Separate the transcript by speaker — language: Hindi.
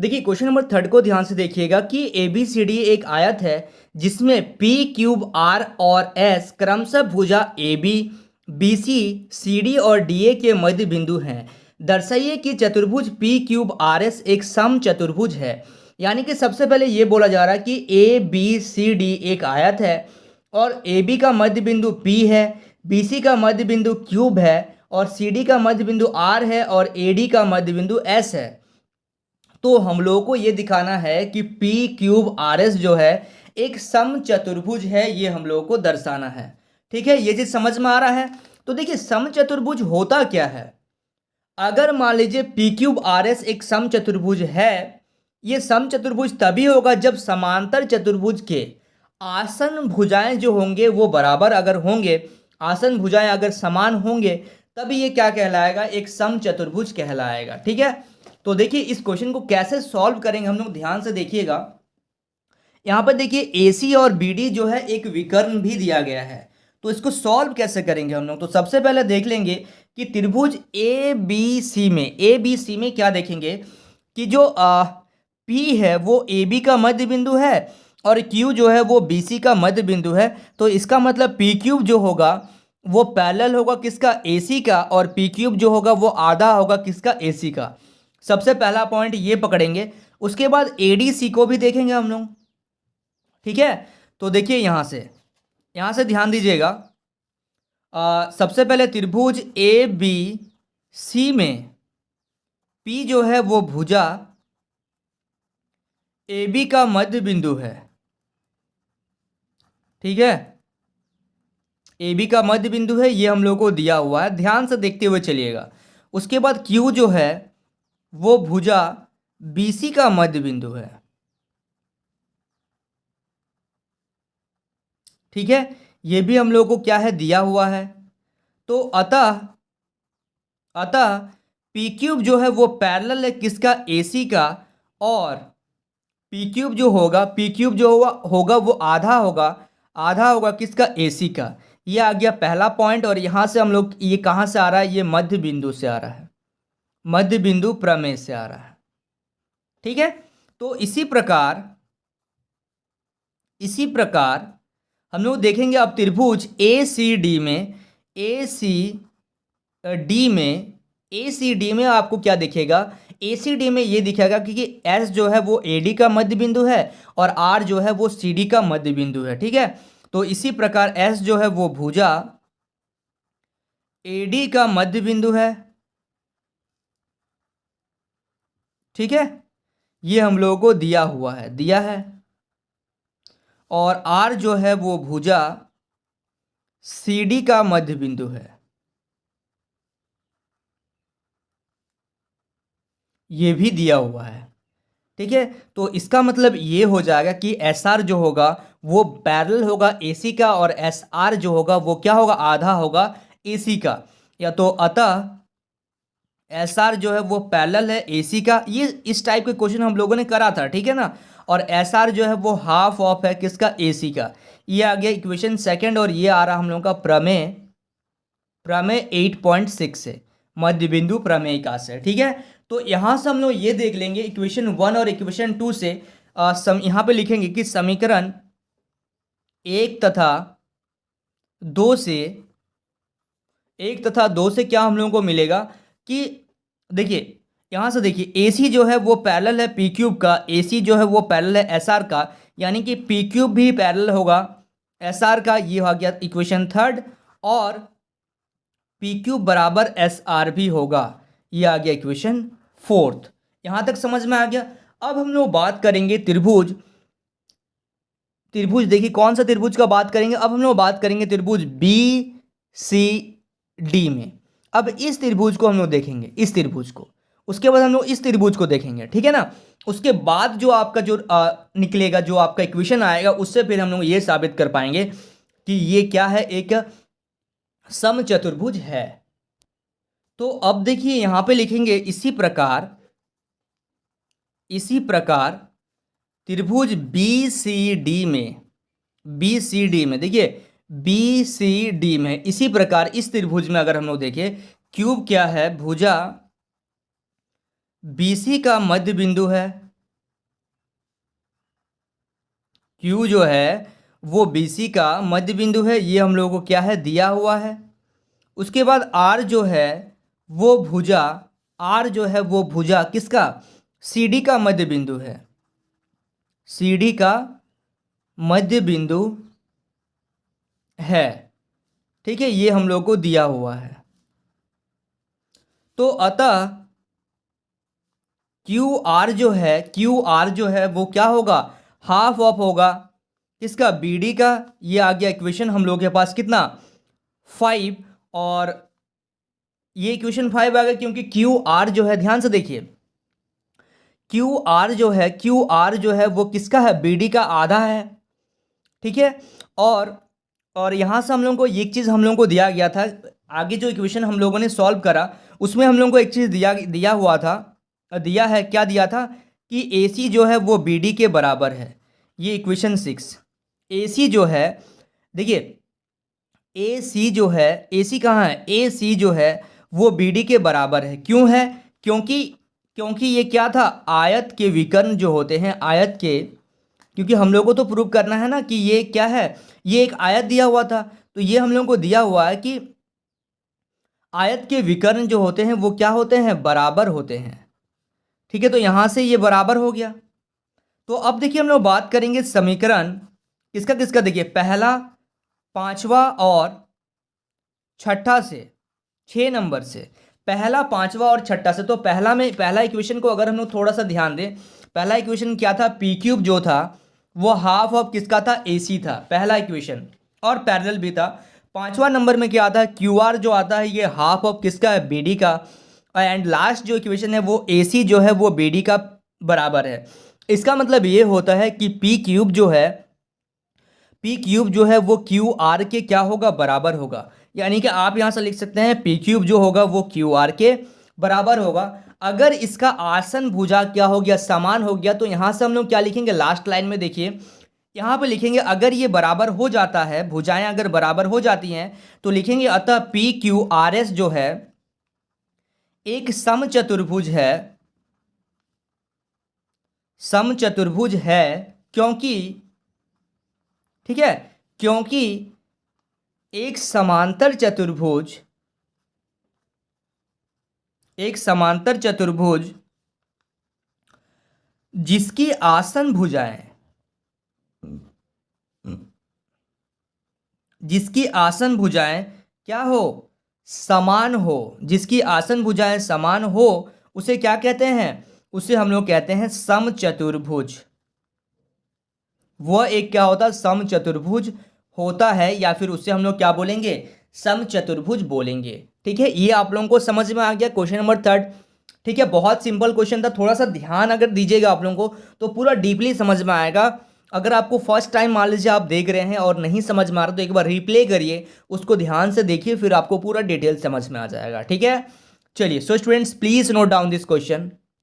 Speaker 1: देखिए क्वेश्चन नंबर थर्ड को ध्यान से देखिएगा कि ए बी सी डी एक आयत है जिसमें पी क्यूब आर और एस क्रमशः भुजा ए बी सी डी और डी ए के मध्य बिंदु हैं। दर्शाइए कि चतुर्भुज पी क्यूब आर एस एक सम चतुर्भुज है। यानी कि सबसे पहले ये बोला जा रहा है कि ए बी सी डी एक आयत है और ए बी का मध्य बिंदु पी है, बी सी का मध्य बिंदु क्यूब है और सी डी का मध्य बिंदु आर है और ए डी का मध्य बिंदु एस है। तो हम लोगों को ये दिखाना है कि P क्यूब आर एस जो है एक सम चतुर्भुज है, ये हम लोगों को दर्शाना है। ठीक है, ये चीज समझ में आ रहा है। तो देखिए सम चतुर्भुज होता क्या है। अगर मान लीजिए P क्यूब आर एस एक सम चतुर्भुज है, ये सम चतुर्भुज तभी होगा जब समांतर चतुर्भुज के आसन भुजाएं जो होंगे वो बराबर अगर होंगे, आसन भुजाएं अगर समान होंगे, तभी ये क्या कहलाएगा, एक सम चतुर्भुज कहलाएगा। ठीक है, तो देखिए इस क्वेश्चन को कैसे सॉल्व करेंगे हम लोग, ध्यान से देखिएगा। यहाँ पर देखिए AC और BD जो है एक विकर्ण भी दिया गया है, तो इसको सॉल्व कैसे करेंगे हम लोग। तो सबसे पहले देख लेंगे कि त्रिभुज ABC में क्या देखेंगे कि जो P है वो AB का मध्य बिंदु है और Q जो है वो BC का मध्य बिंदु है। तो इसका मतलब P क्यूब जो होगा वो पैरेलल होगा किसका, AC का, और P क्यूब जो होगा वो आधा होगा किसका, AC का। सबसे पहला पॉइंट ये पकड़ेंगे। उसके बाद ADC को भी देखेंगे हम लोग। ठीक है, तो देखिए यहाँ से ध्यान दीजिएगा। सबसे पहले त्रिभुज ABC में P जो है वो भुजा AB का मध्य बिंदु है। ठीक है, AB का मध्य बिंदु है, ये हम लोग को दिया हुआ है, ध्यान से देखते हुए चलिएगा। उसके बाद Q जो है वो भुजा BC का मध्य बिंदु है। ठीक है, ये भी हम लोगों को क्या है, दिया हुआ है। तो अतः P क्यूब जो है वो पैरेलल है किसका, AC का, और P क्यूब जो होगा वो आधा होगा किसका, AC का। ये आ गया पहला पॉइंट। और यहाँ से हम लोग, ये कहाँ से आ रहा है, ये मध्य बिंदु से आ रहा है, मध्य बिंदु प्रमेय से आ रहा है। ठीक है, तो इसी प्रकार हम लोग देखेंगे अब त्रिभुज ACD में आपको क्या दिखेगा, ACD में ये दिखेगा क्योंकि S जो है वो AD का मध्य बिंदु है और R जो है वो CD का मध्य बिंदु है। ठीक है, तो इसी प्रकार S जो है वो भुजा AD का मध्य बिंदु है। ठीक है, ये हम लोगों को दिया है और R जो है वो भुजा CD का मध्य बिंदु है, ये भी दिया हुआ है। ठीक है, तो इसका मतलब ये हो जाएगा कि SR जो होगा वो पैरेलल होगा AC का और SR जो होगा वो क्या होगा, आधा होगा AC का। या तो अतः SR जो है वो पैरेलल है AC का। ये इस टाइप के क्वेश्चन हम लोगों ने करा था, ठीक है ना। और SR जो है वो हाफ ऑफ है किसका, AC का। ये आ गया इक्वेशन सेकंड। और ये आ रहा हम लोगों का प्रमेय 8.6 से, मध्य बिंदु प्रमेय का से। ठीक है, तो यहाँ से हम लोग ये देख लेंगे इक्वेशन 1 और इक्वेशन 2 से। यहाँ पे लिखेंगे कि समीकरण 1 तथा 2 से क्या हम लोगों को मिलेगा कि देखिए यहाँ से देखिए AC जो है वो पैरेलल है P क्यूब का, AC जो है वो पैरेलल है SR का, यानी कि P क्यूब भी पैरेलल होगा SR का। ये हो गया इक्वेशन थर्ड। और P क्यूब बराबर SR भी होगा, ये आ गया इक्वेशन फोर्थ। यहां तक समझ में आ गया। अब हम लोग बात करेंगे त्रिभुज देखिए कौन सा त्रिभुज का बात करेंगे। अब हम लोग बात करेंगे त्रिभुज BCD में। अब इस त्रिभुज को हम लोग देखेंगे, इस त्रिभुज को, उसके बाद हम लोग इस त्रिभुज को देखेंगे। ठीक है ना, उसके बाद जो आपका जो निकलेगा, जो आपका इक्वेशन आएगा, उससे फिर हम लोग ये साबित कर पाएंगे कि ये क्या है, एक समचतुर्भुज है। तो अब देखिए यहां पे लिखेंगे इसी प्रकार त्रिभुज BCD में देखिए BCD में इसी प्रकार इस त्रिभुज में अगर हम लोग देखें, क्यूब क्या है, भुजा BC का मध्य बिंदु है। क्यू जो है वो BC का मध्य बिंदु है, ये हम लोगों को क्या है दिया हुआ है। उसके बाद आर जो है वो भुजा, आर जो है वो भुजा किसका, CD का मध्य बिंदु है, CD का मध्य बिंदु है। ठीक है, ये हम लोग को दिया हुआ है। तो अतः QR जो है वो क्या होगा, हाफ ऑफ होगा किसका, BD का। ये आ गया इक्वेशन हम लोग के पास कितना 5, और ये इक्वेशन 5 आ गया क्योंकि QR जो है, ध्यान से देखिए, QR जो है वो किसका है, BD का आधा है। ठीक है, और यहाँ से हम लोगों को एक चीज़ हम लोगों को दिया गया था, आगे जो इक्वेशन हम लोगों ने सॉल्व करा उसमें हम लोगों को एक चीज़ दिया हुआ था, दिया है, क्या दिया था कि AC जो है वो BD के बराबर है। ये इक्वेशन 6, AC जो है, देखिए AC जो है, AC कहाँ है, AC जो है वो BD के बराबर है। क्यों है, क्योंकि ये क्या था, आयत के विकर्ण जो होते हैं, आयत के, क्योंकि हम लोगों को तो प्रूव करना है ना कि ये क्या है, ये एक आयत दिया हुआ था, तो ये हम लोगों को दिया हुआ है कि आयत के विकर्ण जो होते हैं वो क्या होते हैं, बराबर होते हैं। ठीक है, तो यहां से ये बराबर हो गया। तो अब देखिए हम लोग बात करेंगे समीकरण किसका किसका, देखिए पहला, पांचवा और छठा से, 6 नंबर से, पहला, पांचवा और छठा से। तो पहला इक्वेशन को अगर हम लोग थोड़ा सा ध्यान दें, पहला इक्वेशन क्या था, P³ जो था वो हाफ ऑफ किसका था, AC था, पहला इक्वेशन, और पैरेलल भी था। पांचवा नंबर में क्या आता है, QR जो आता है ये हाफ ऑफ किसका है, BD का, एंड लास्ट जो इक्वेशन है वो AC जो है वो BD का बराबर है। इसका मतलब ये होता है कि P³ जो है वो QR के क्या होगा, बराबर होगा। यानी कि आप यहां से लिख सकते हैं P³ जो होगा वो QR के बराबर होगा। अगर इसका आसन भुजा क्या हो गया, समान हो गया, तो यहां से हम लोग क्या लिखेंगे, लास्ट लाइन में देखिए यहां पे लिखेंगे, अगर ये बराबर हो जाता है, भुजाएं अगर बराबर हो जाती हैं तो लिखेंगे अतः PQRS जो है एक समचतुर्भुज है, क्योंकि, ठीक है, क्योंकि एक समांतर चतुर्भुज जिसकी आसन भुजाएं क्या हो, समान हो, जिसकी आसन भुजाएं समान हो, उसे क्या कहते हैं, उसे हम लोग कहते हैं समचतुर्भुज। वह एक क्या होता है, समचतुर्भुज होता है, या फिर उससे हम लोग क्या बोलेंगे, समचतुर्भुज बोलेंगे। ठीक है, ये आप लोगों को समझ में आ गया क्वेश्चन नंबर 3। ठीक है, बहुत सिंपल क्वेश्चन था, थोड़ा सा ध्यान अगर दीजिएगा आप लोगों को तो पूरा डीपली समझ में आएगा। अगर आपको फर्स्ट टाइम मान लीजिए आप देख रहे हैं और नहीं समझ में आ रहा तो एक बार रिप्ले करिए, उसको ध्यान से देखिए, फिर आपको पूरा डिटेल समझ में आ जाएगा। ठीक है, चलिए, so students please note down this question.